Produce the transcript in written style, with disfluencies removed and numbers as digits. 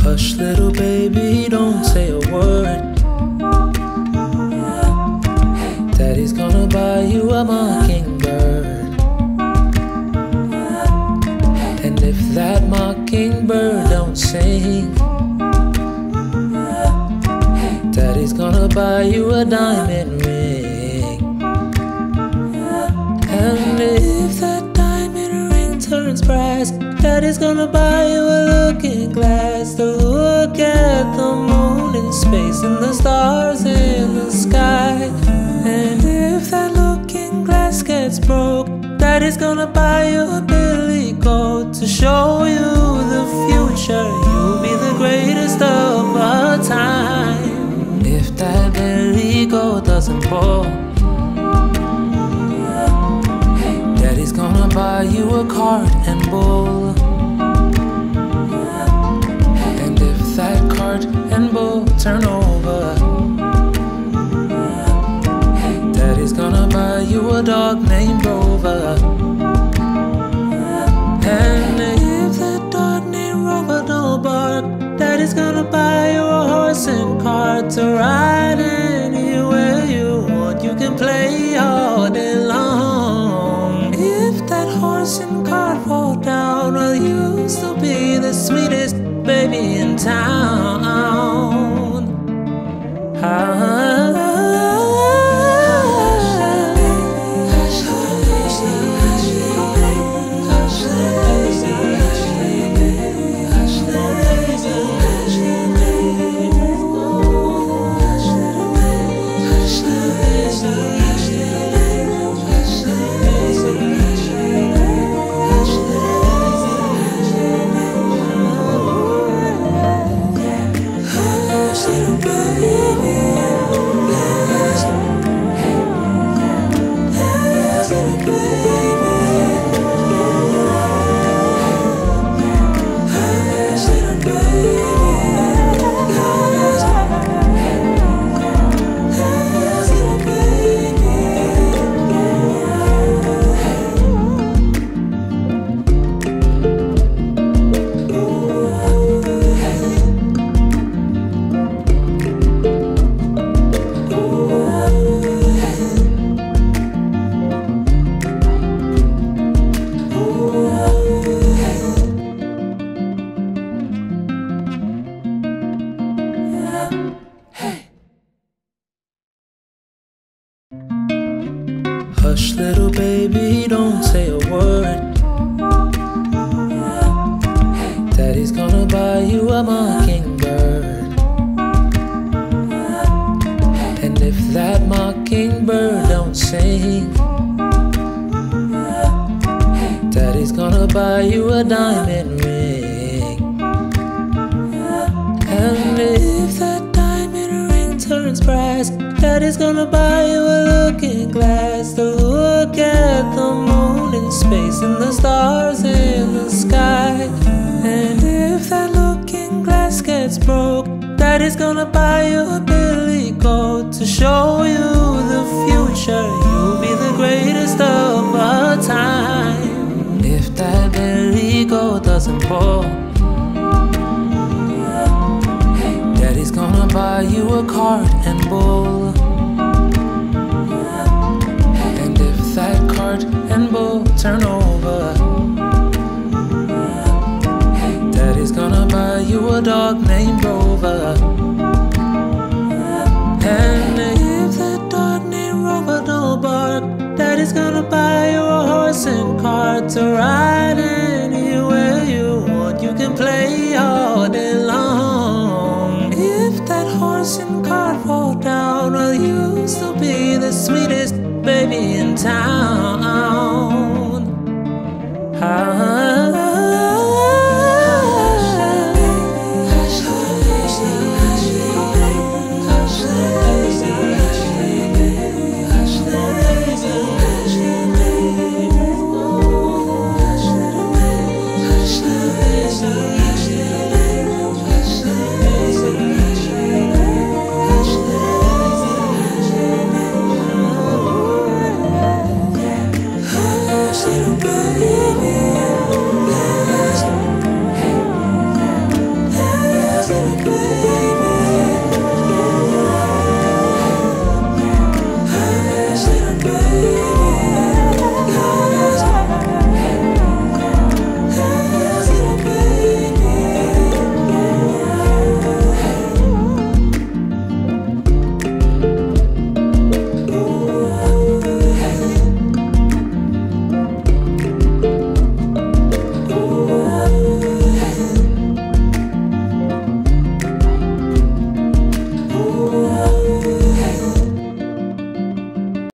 Hush, little baby, don't say a word. Daddy's gonna buy you a mockingbird. And if that mockingbird don't sing, Daddy's gonna buy you a diamond ring. And if that diamond ring turns brass, Daddy's gonna buy you a looking glass to look at the moon in space and the stars in the sky. And if that looking glass gets broke, Daddy's gonna buy you a billy goat to show you the future. You'll be the greatest of all time. If that billy goat doesn't pull, Daddy's gonna buy you a cart and bull. And if that cart and bull turn over, Daddy's gonna buy you a dog named Rover. And if that dog named Rover don't bark, Daddy's gonna buy you a horse and cart to ride anywhere you want. You can play all day long. If that horse and cart fall down, will you still be the sweetest baby in town? Hush, little baby, don't say a word. Daddy's gonna buy you a mockingbird. And if that mockingbird don't sing, Daddy's gonna buy you a diamond ring. And if that diamond ring turns brass, Daddy's gonna buy you a looking glass to look at the moon in space and the stars in the sky. And if that looking glass gets broke, Daddy's gonna buy you a billy goat to show you the future. You'll be the greatest of all time. If that billy goat doesn't pull, Daddy's gonna buy you a cart and bull. And if that cart and bull turn over, Daddy's gonna buy you a dog named Rover. And if that dog named Rover don't bark, Daddy's gonna buy you a horse and cart to ride anywhere you want. You can play all day long. If that horse and cart fall down, will you still be the sweetest baby in town?